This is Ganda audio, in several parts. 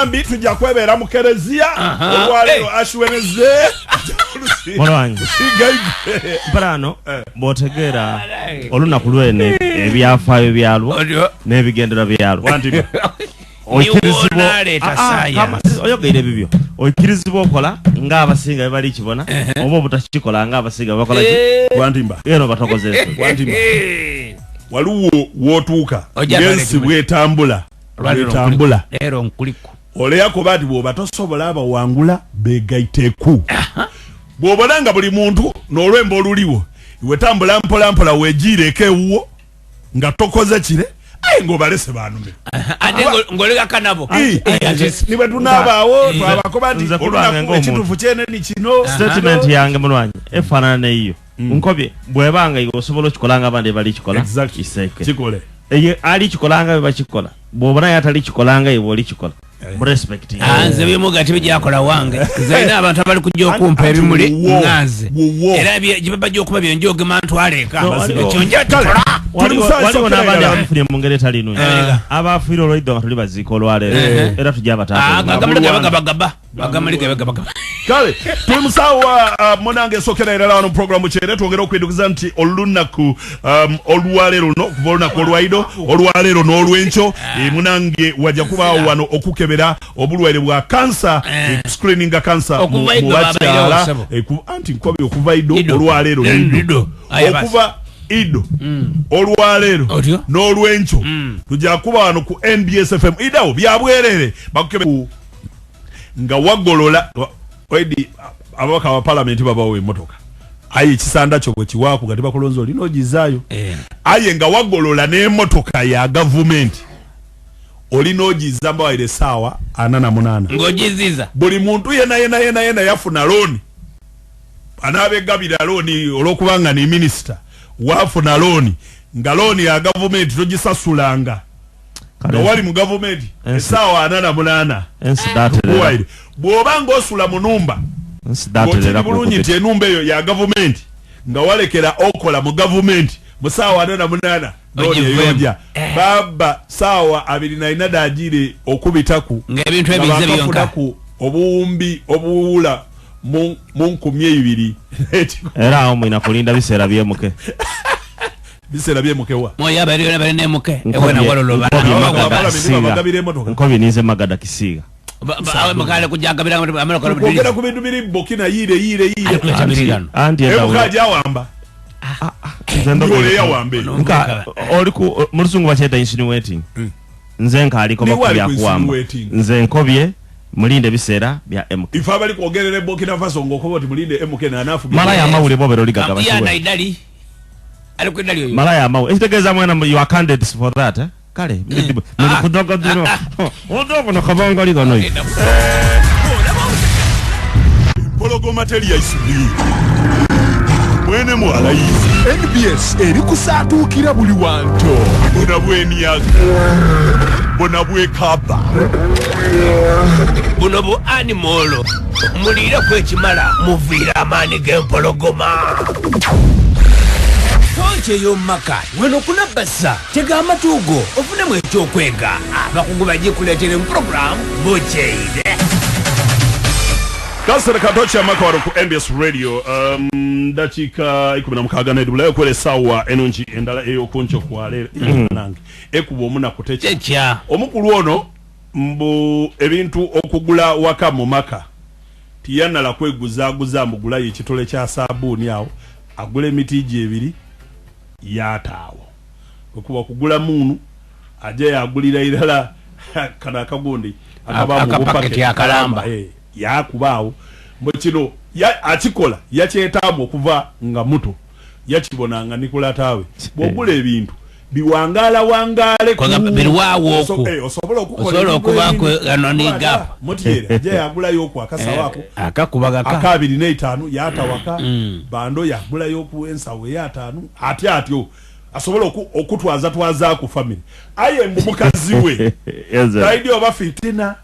Mulwanyi tujja kwebera mu Kerezia olwalero ashweneze Mulwanyi Brano botegera olunaku lwene ebyafaayo byalwo n'ebigendera byalwo Wantimba oyogeire bibyo okirizibwa okola ng'abasinga bali kibona oba obutakikola ng'abasinga bakola Wantimba eno batokoze Wantimba waliwo wotuuka yensi bwetambula lero nkuliko oleyako bati bw'oba tosobola abawangula begaiteku bw'obona nga buli muntu n'olwemba oluliwo iwe tambula mpolampola weegiireko ewuwo nga tokoze kire ngobalese banume ate ngolega kanabo niwe tunaabaawo twabakoba nti olunaku ekituufu kyene ni kino statement yange Mulwanyi efaanana neyo nkobye bwebanga iwe osobola okikolanga abandi bali kikola iseke kikole ali kikolanga bwe bakikola bw'obona yatali kikolanga iwe oli kikola respect nze bimuga tibijjakola wange zaina abantu abali kujja okumpa ebimuli nganze era gibaba gy'okuba byenjoge mantwaleka ekyonja kikola waliwo n'abandi abamufunye mu ngeri etali nnungi abafiire olw'iddo nga tuli baziika olwaleero era tujja abatagabagaba kale tuli musawo munange esokera era wano programu kyere twongera okwedukiza nti olunaku olwaleero luno okuva olunaku olwaido olwaleero n'olwenkyo munange wajja kubaawo wano okukebera obulwaire bwa kansa screeninga kansa mu bakyala anti nkobi okuva ido olwaleero okuva ido olwaleero n'olwenkyo tujja kuba wano ku NBS FM idawo byabwerere bakukebera nga wagolola wedi ababaka wa parliament babawo emotoka aye kisanda kyo bwe kiwaku gati bakolonzo lino gizaayo aye nga wagolola n'emotoka ya government olina ogizamba waire sawa 48 ngojiziza buli muntu yena yafuna loan anabegabira loan olokubanga ni minister wafuna loan nga loan ya government togisasulanga nga wali mu government sawa 48 waire bwobanga osula mu numba bulungi nti enumba eyo ya government nga walekera okola mu government musawa 48 nojja baba sawa 24 dajire okubitaku ng'ebintu ebize byonka obuwumbi obuwula mu 12 era awo mwina kulinda biseera byemuke biseera byemuke wa moya bali nemuke ewena waloloba nkobi nize magada kisiga mukale kujagabira amaloko kugera ku bintu biri bokina yire anti ebukaja wamba ndole ya wambe nka oliku mulusungu bacheta insinuating nze nkaliko bakubya kuwamba nze nkobye mulinde biseera bya MK ifa bali kuogerere bokina faso ngokoba oti mulinde MK na anafu mala ya mawule bobero ligaga basiwe ya naidali alikwendali yoyo mala ya mawule ekitegeza mwena you are candidates for that kale nilikudoga dino odogo na kabanga liga noyi pologo materia isubi mwene mwala yizi NBS eri kusatukira buli wanto bona bweni ya bona bwe kaba buno bu animolo mulira kwekimala muvira amani gempologoma tonche yomaka weno kuna basa tega amatugo ofune mwecho kwega abakungu bagikuletere mu program BUKYEIRE Kasere katocha makawaro ku NBS Radio dakika 16 nedubulayo kwele sawa enunji endala eyo kuncho kwalere nange ekubo omuna kutecha omukulu ono mbu ebintu okugula waka mu maka tiyana la kweguza mugula yekitole kya sabuni awo agule mitiji ebiri yataawo okuba kugula munu aje yagulira irala kana kagundi akapaketi akalamba yakubaawo mukino ya atikola yakyetaamu okuva nga muto yakibonanga Nikola tawe bwogula ebintu biwangala wangale kwa birwawo oku osobola okukola anoniga mutiere aje yagula yoku akasa wako akakubaga akabiri n'etaano yatawaka bando yagula yoku ensawe yataano atyo asobola okutwaza ku family aye mukazi we radio oba fitina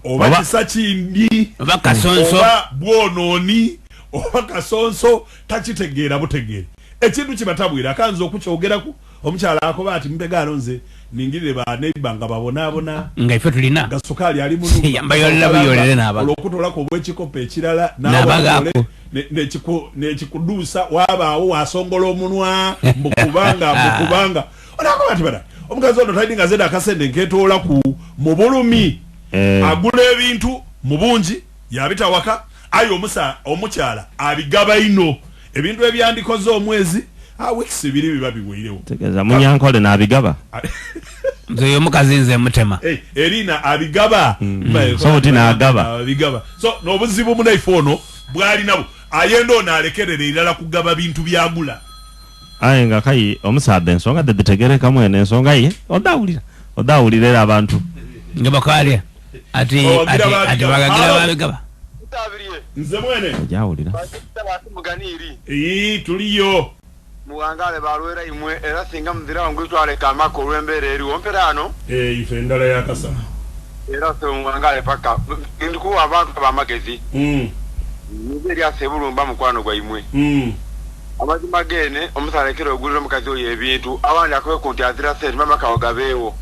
oba kisachindi oba kasonso oba bwononi oba kasonso takitegeera butegeere ekintu kibatabwira akanza okukyogeraku omukyala akoba ati mpegano nze ningire ba neighbor nga babona nga ife tulina gasukali ali mu yamba yolla buyolere naba olokutolako obwekikopo ekirala nabagako nekikuduusa wabaawo wasongola omunwa mbukubanga onako bati bada omukazi ono talina nga zeda akasente nketoola ku mubulumi agula ebintu mu bungi yabita waka ayi omukyala abigaba ino ebintu ebyandikoze omwezi weeks ibiri biba biweerewo tegeza munyankole n'abigaba nze omukazi nze mutema erina abigaba so tina agaba abigaba so n'obuzibu mu iPhone bwali nabo ayendo n'alekerera irala kugaba bintu byagula aye nga kai omusaadde ensonga detegereka mwene ensonga ye odawulira abantu ngabakale ati bagagira babigaba nze mwene jawulira tuliyo muwangale balwera imwe era singa muzira wangu twale kama ko lwembere eri omperano ife ndala yakasa era so muwangale paka ndiku abantu bamagezi nizeri asebulumba mukwano gwa imwe abazi magene omusalekero ogulira mukazi oyo ebintu abandi akwe konti azira sente mama kawagabeewo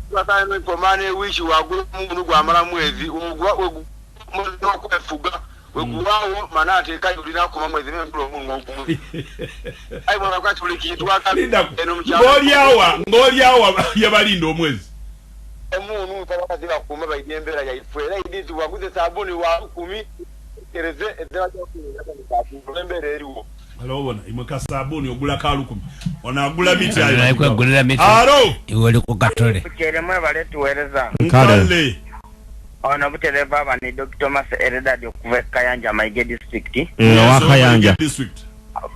twatale no pomane wishi wagulu mungu gwamala mwezi okwefuga weguwawo manate kai ulina ko mwezi mplo mungu ai mwana kwa tuli kitu akalinda ngoliawa yabalinda omwezi emunu kwa zira kuma baidembera ya ifwela idizi waguze sabuni wa 10 kereze ezera cyo kulembere eriwo alobona imaka sabuni ogula ka 10 onagula miti ayo kwagulira miti iwe liko katole keremwe baletuwereza nkale ona butere baba ni Dr. Thomas Eredadi okuva Kayanja Maige district wa Kayanja district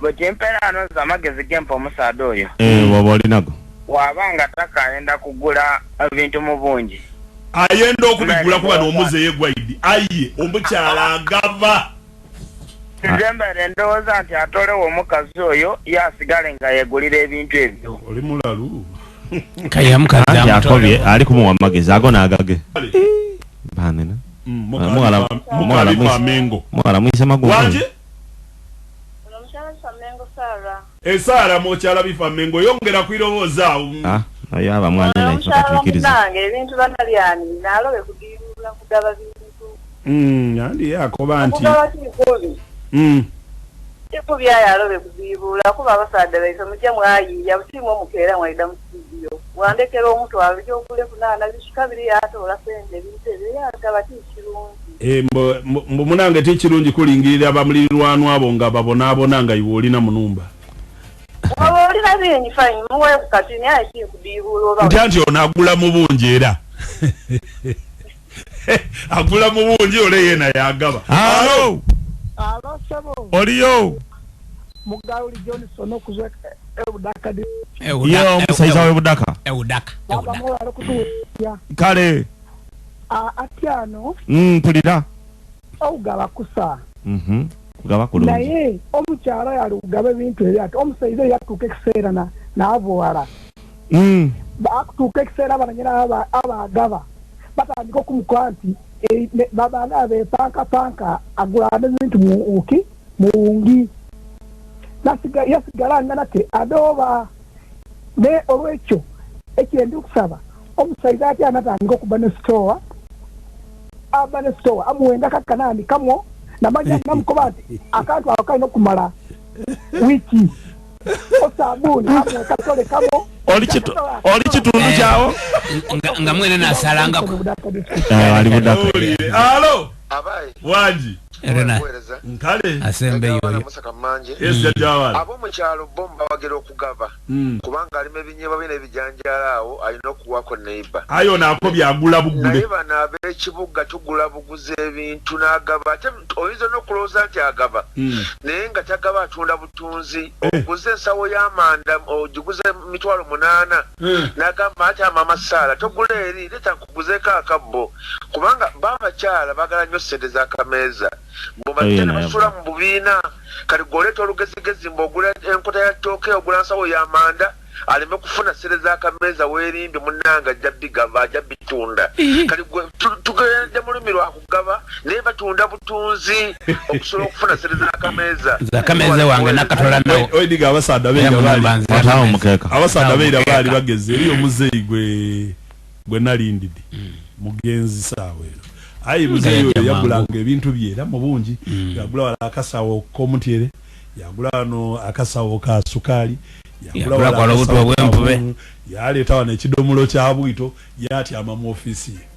botempera ano zamagezi gempo omusaada oyo wabolinago wabanga takaenda kugula ebintu mu bungi ayenda okubigula kuba n'omuze yegwaidi aye omukyala agava Nzembere ndowooza nti atolewo omukazi oyo yasigale nga yegulira ebintu ebyo oli mulalu kaya mukazi akobye ali kumuwa magezi ago n'agage banena mwala mwise magungu wanje Sara mokyala bifa mengo yongera kwirowooza ayo aba mwana naye tukikiriza nange ebintu banalyani nalobe kugirula kugaba bintu yandi yakoba anti Eko byayalobe kuzibula kuba abasaadde baise mujja mwayiya busimu omukeera mwaida mu studio wandekera omuntu abyo okule kunana bishikabiri yatola sente ebintu ebyo yagaba tikirungi munange tikirungi kulingirira abamulirwanwa abo nga babonabona nga iwe olina munumba olina bingi fine muwe kukatini aye kikudibula oba nti onagula mu bungi era agula mu bungi ole yena yagaba Alo sabo oliyo Mugauli Johnson okuzwe ebudaka yo musaiza we budaka kale atyano pulira ogaba kusa kugaba kulungi naye omukyala yali kugaba ebintu ebyati omusaiza yatuuka ekiseera n'abuwala bakutuuka ekiseera abananyira abagaba batandika okumukola nti babana abepanka agulana ebintu muwungi yasigala nate adoba ne olwekyo ekyendi okusaba omusaiza ati anatandika okuba ne store amuwenda kakanani kamwo namanya namukoba nti akantu ako kalina okumala wiki osabuni amwe katole kamwo oli kitundu kyawo nga mwene nasalangako ali budaka alo abai wanji erena nkale asembe yoyo ese jawala abo mukyalo bomba bagera okugaba kubanga alime binyeba bine ebijanjalawo alina okuwako neighbor ayo nako byagula bugule naye bano ab'ekibuga tugula buguze ebintu n'agaba ate oyinza n'okulowooza nti agaba naye nga tagaba atunda butunzi oguze ensawo y'amanda ogiguze 800 n'agamba ati amama Sara togula eri leta nkuguzeeko akabbo kubanga babakyala bagala nnyo ssente z'akameeza bw'omatene basula mu bubiina kali goleta olugezigezi mb'ogula enkota ya ttooke ogula nsawo y'amanda aleme kufuna ssente z'akameeza weerimbi munnanga ajja bigava ajja bitunda kali tugende mulumi lwakugaba naye batunda butunzi okusobola okufuna sente zakameza wange nakatola nawo oyidiga abasaadda beera baali bageze eriyo Mzee gwe nalindidde mugenzi saawe ayi Mzee oyo yagulanga ebintu bye era mu bungi yagula wala akasawo k'omutyere yagula wano akasawo ka sukaali yagula wala obuto bw'empube yaleeta wano ekidomulo kya bwito yatyama mu ofiisi ye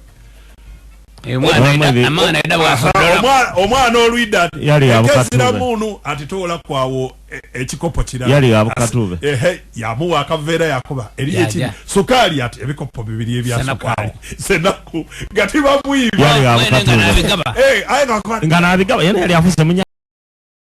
omwana olwidda ekesira munu ati towola kwawo ekikopo kirala yamuwa akaveera yakuba eri ekiri sukaali ati ebikopo bibiri ebya sukaali senaku nga tibamwiba nga nabigaba yena yali afuse